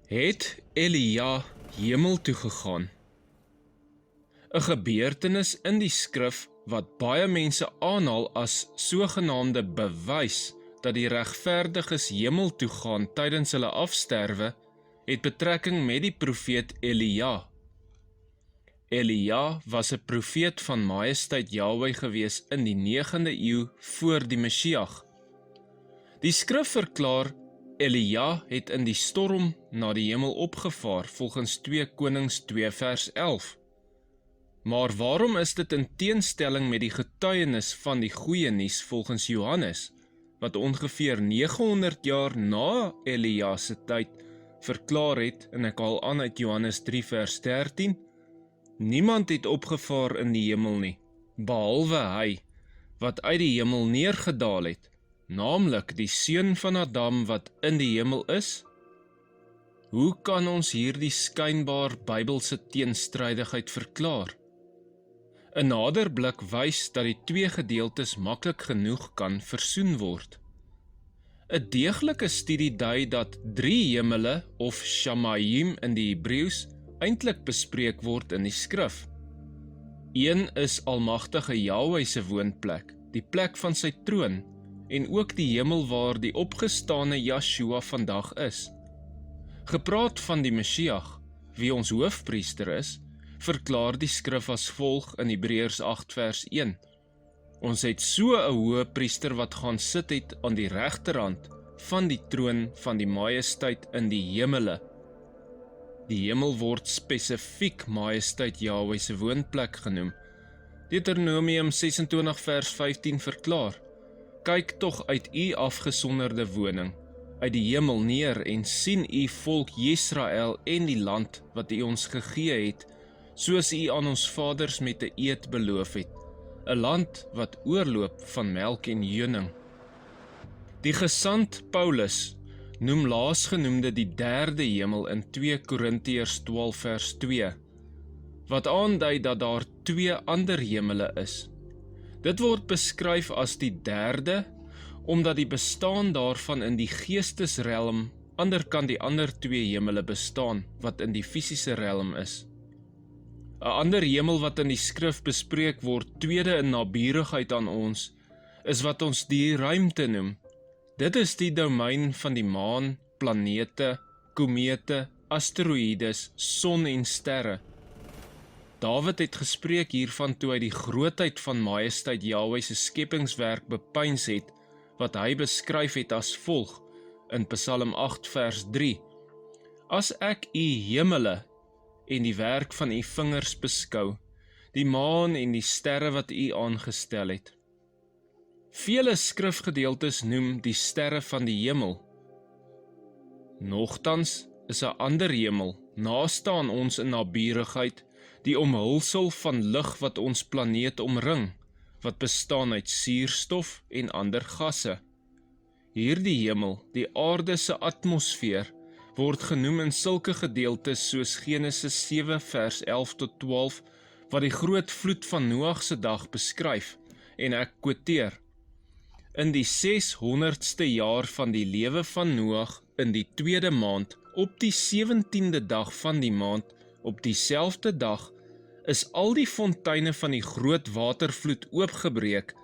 Het Elia hemel toe gegaan? 'n Gebeurtenis in die skrif wat baie mense aanhaal as sogenaamde bewys dat die regverdiges hemel toe gaan tydens hulle afsterwe, het betrekking met die profeet Elia. Elia was 'n profeet van Majesteit Jahwe gewees in die 9de eeu voor die Messias. Die skrif verklaar Elia het in die storm na die hemel opgevaar volgens 2 Konings 2 vers 11. Maar waarom is dit in teenstelling met die getuienis van die goeie nuus volgens Johannes, wat ongeveer 900 jaar na Elia se tyd verklaar het, en ek haal aan uit Johannes 3 vers 13, niemand het opgevaar in die hemel nie, behalwe hy, wat uit die hemel neergedaal het, naamlik die seun van Adam wat in die hemel is? Hoe kan ons hierdie skynbaar Bybelse teenstrydigheid verklaar? 'n nader blik wys dat die twee gedeeltes maklik genoeg kan versoen word. 'n deeglike studie dui dat 3 hemele of Shamayim in die Hebreëus eintlik bespreek word in die skrif. Een is Almagtige Jahwe se woonplek, die plek van sy troon, en ook die hemel waar die opgestane Yeshua vandag is. Gepraat van die Messias, wie ons hoofpriester is, verklaar die skrif as volg in Hebreërs 8 vers 1. Ons het so 'n hoë priester wat gaan sit het aan die regterhand van die troon van die majesteit in die hemele. Die hemel word spesifiek Majesteit Jahwe se woonplek genoem. Deuteronomium 26 vers 15 verklaar: Kyk tog uit u afgesonderde woning, uit die hemel neer en sien u volk Jesrael en die land wat u ons gegee het, soos u aan ons vaders met 'n eed beloof het, 'n land wat oorloop van melk en honing. Die gesant Paulus noem laasgenoemde die 3de hemel in 2 Korintiërs 12 vers 2, wat aandui dat daar 2 ander hemele is. Dit word beskryf as die 3de, omdat die bestaan daarvan in die geestesrealm anderkant die ander 2 hemele bestaan, wat in die fisiese realm is. 'n ander hemel wat in die skrif bespreek word, tweede in naburigheid aan ons, is wat ons die ruimte noem. Dit is die domein van die maan, planete, komete, asteroïdes, son en sterre. Dawid het gespreek hiervan toe hy die grootheid van Majesteit Jahwe se skepingswerk bepeins het, wat hy beskryf het as volg in Psalm 8 vers 3. As ek u hemele en die werk van u vingers beskou, die maan en die sterre wat u aangestel het. Vele skrifgedeeltes noem die sterre van die hemel. Nogtans is 'n ander hemel, naaste aan ons in naburigheid, die omhulsel van lig wat ons planeet omring, wat bestaan uit suurstof en ander gasse. Hierdie hemel, die aarde se atmosfeer, word genoem in sulke gedeeltes soos Genesis 7 vers 11 tot 12, wat die groot vloed van Noag se dag beskryf, en ek quoteer: In die 600ste jaar van die lewe van Noag, in die 2de maand, op die 17de dag van die maand, op dieselfde dag, is al die fonteine van die groot watervloed oopgebreek,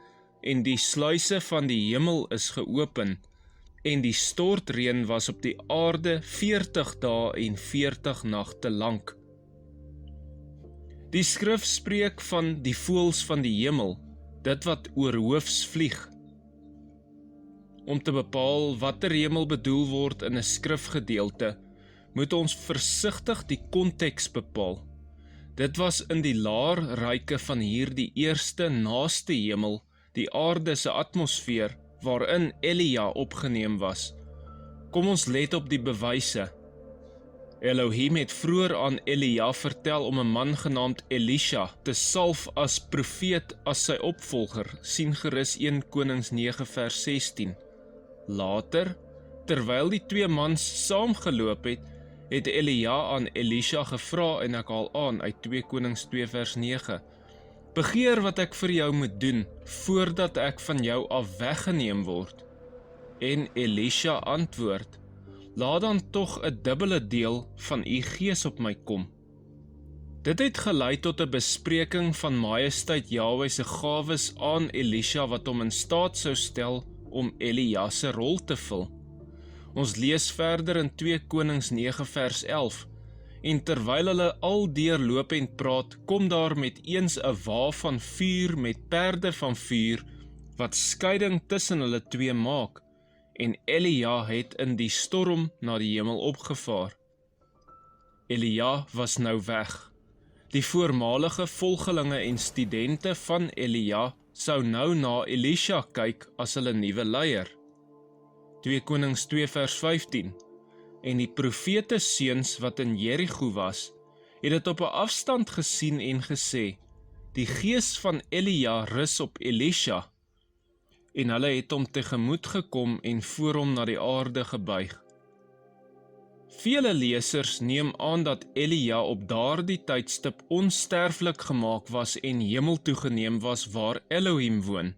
en die sluise van die hemel is geopen, en die stortreën was op die aarde 40 dae en 40 nagte lank. Die skrif spreek van die voëls van die hemel, dit wat oorhoofs vlieg. Om te bepaal watter hemel bedoel word in 'n skrifgedeelte, moet ons versigtig die konteks bepaal. Dit was in die laer ryke van hierdie eerste naaste hemel, die aarde se atmosfeer, waarin Elia opgeneem was. Kom ons let op die bewyse. Elohim het vroeër aan Elia vertel om 'n man genaamd Elisha te salf as profeet as sy opvolger, sien gerus 1 Konings 9 vers 16. Later, terwyl die 2 mans saamgeloop het Elia aan Elisha gevra, en ek haal aan uit 2 Konings 2 vers 9, begeer wat ek vir jou moet doen, voordat ek van jou af weggeneem word. En Elisha antwoord, laat dan tog 'n dubbele deel van u gees op my kom. Dit het gelei tot 'n bespreking van Majesteit Jahwe se gawes aan Elisha wat hom in staat sou stel om Elia se rol te vul. Ons lees verder in 2 Konings 9 vers 11, en terwyl hulle al deurloop en praat, kom daar met eens 'n wa van vuur met perde van vuur, wat skeiding tussen hulle twee maak, en Elia het in die storm na die hemel opgevaar. Elia was nou weg. Die voormalige volgelinge en studente van Elia sou nou na Elisha kyk as hulle nuwe leier. 2 Konings 2 vers 15. En die profete seuns wat in Jerigo was, het dit op 'n afstand gesien en gesê, die gees van Elia rus op Elisha, en hulle het hom tegemoet gekom en voor hom na die aarde gebuig. Vele lesers neem aan dat Elia op daardie tydstip onsterflik gemaak was en hemel toegeneem was waar Elohim woon.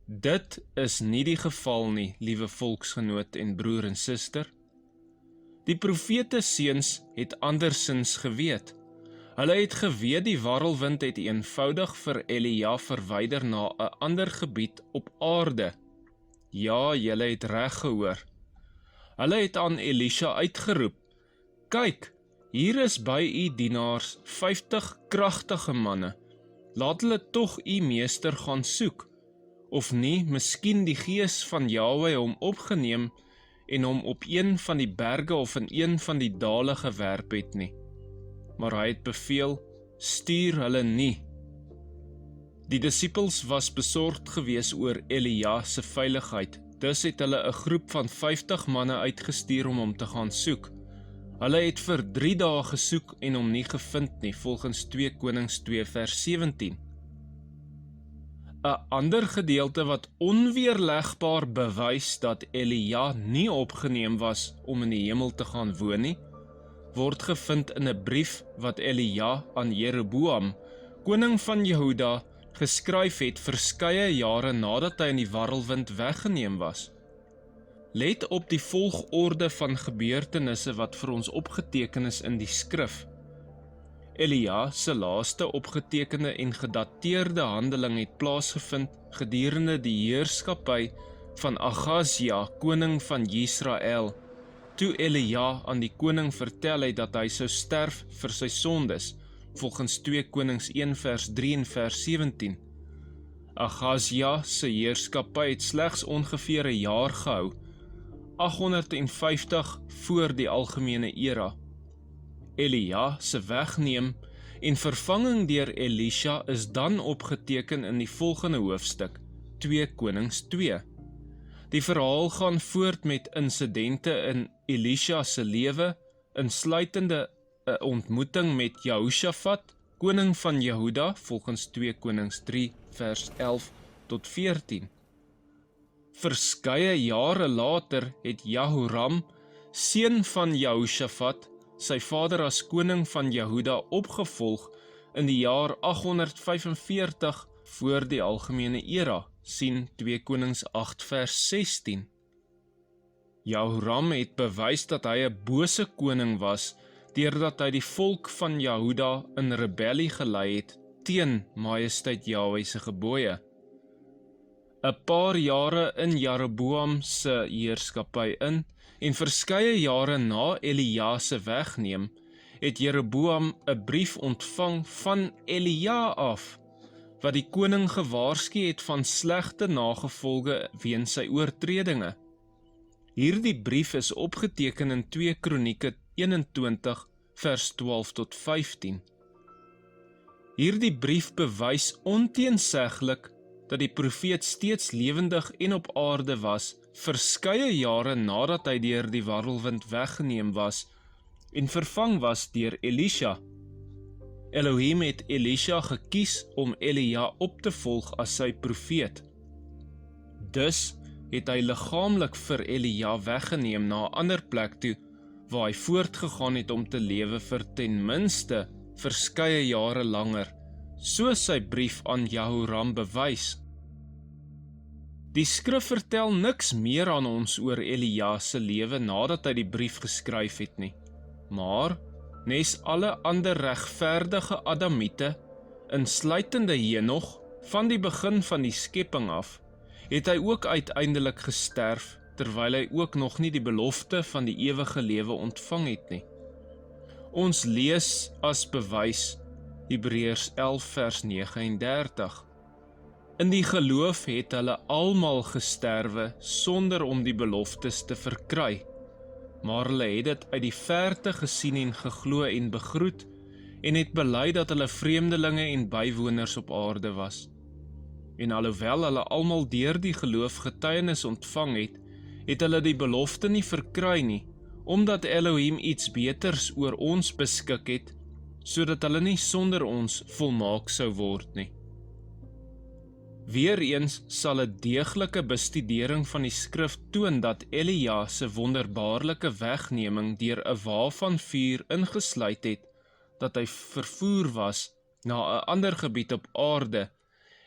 Dit is nie die geval nie, liewe volksgenoot en broer en suster. Die profete seuns het andersins geweet. Hulle het geweet die warrelwind het eenvoudig vir Elia verwyder na 'n ander gebied op aarde. Ja, julle het reg gehoor. Hulle het aan Elisha uitgeroep, kyk, hier is by u dienaars 50 kragtige manne, laat hulle tog u meester gaan soek, of nie, miskien die gees van Jahwe hom opgeneem en hom op een van die berge of in een van die dale gewerp het nie. Maar hy het beveel, stuur hulle nie. Die disippels was besorgd gewees oor Elia se veiligheid, dus het hulle 'n groep van 50 manne uitgestuur om hom te gaan soek. Hulle het vir 3 dae gesoek en hom nie gevind nie, volgens 2 Konings 2 vers 17. 'n ander gedeelte wat onweerlegbaar bewys dat Elia nie opgeneem was om in die hemel te gaan woon nie, word gevind in 'n brief wat Elia aan Jeroboam, koning van Jehuda, geskryf het verskeie jare nadat hy in die warrelwind weggeneem was. Let op die volgorde van gebeurtenisse wat vir ons opgeteken is in die skrif. Elia se laaste opgetekende en gedateerde handeling het plaasgevind gedurende die heerskappy van Agazia, koning van Israel, toe Elia aan die koning vertel het dat hy sou sterf vir sy sondes, volgens 2 Konings 1 vers 3 en vers 17. Agazia se heerskappy het slegs ongeveer 'n jaar gehou, 850 voor die algemene era. Elia se wegneem en vervanging deur Elisha is dan opgeteken in die volgende hoofstuk, 2 Konings 2. Die verhaal gaan voort met insidente in Elisha se lewe, insluitende 'n ontmoeting met Jehoshafat, koning van Jehuda, volgens 2 Konings 3 vers 11 tot 14. Verskeie jare later het Jehoram, seun van Jehoshafat, sy vader as koning van Jehuda opgevolg in die jaar 845 voor die algemene era, sien 2 Konings 8 vers 16. Jehoram het bewys dat hy 'n bose koning was, deurdat hy die volk van Jehuda in rebellie gelei het teen Majesteit Jahwe se gebooie. 'n paar jare in Jeroboam se heerskappy in, en verskeie jare na Elia se wegneem, het Jeroboam 'n brief ontvang van Elia af, wat die koning gewaarsku het van slegte nagevolge weens sy oortredinge. Hierdie brief is opgeteken in 2 Kronieke 21 vers 12 tot 15. Hierdie brief bewys onteenseglik dat die profeet steeds lewendig en op aarde was, verskeie jare nadat hy deur die warrelwind weggeneem was en vervang was deur Elisha. Elohim het Elisha gekies om Elia op te volg as sy profeet. Dus het hy liggaamlik vir Elia weggeneem na 'n ander plek toe, waar hy voortgegaan het om te lewe vir ten minste verskeie jare langer, soos sy brief aan Jehoram bewys. Die skrif vertel niks meer aan ons oor Elia se lewe nadat hy die brief geskryf het nie. Maar, nes alle ander regverdige Adamiete, insluitende Henog, van die begin van die skepping af, het hy ook uiteindelik gesterf, terwyl hy ook nog nie die belofte van die ewige lewe ontvang het nie. Ons lees as bewys Hebreërs 11 vers 39. In die geloof het hulle almal gesterwe sonder om die beloftes te verkry, maar hulle het dit uit die verte gesien en geglo en begroet en het bely dat hulle vreemdelinge en bywoners op aarde was. En alhoewel hulle almal deur die geloof getuienis ontvang het, het hulle die belofte nie verkry nie, omdat Elohim iets beters oor ons beskik het, sodat hulle nie sonder ons volmaak sou word nie. Weereens sal 'n deeglike bestudering van die skrif toon dat Elia se wonderbaarlike wegneming deur 'n wa van vuur ingesluit het, dat hy vervoer was na 'n ander gebied op aarde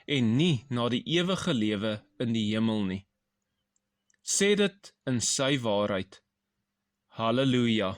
en nie na die ewige lewe in die hemel nie. Sê dit in sy waarheid. Halleluja.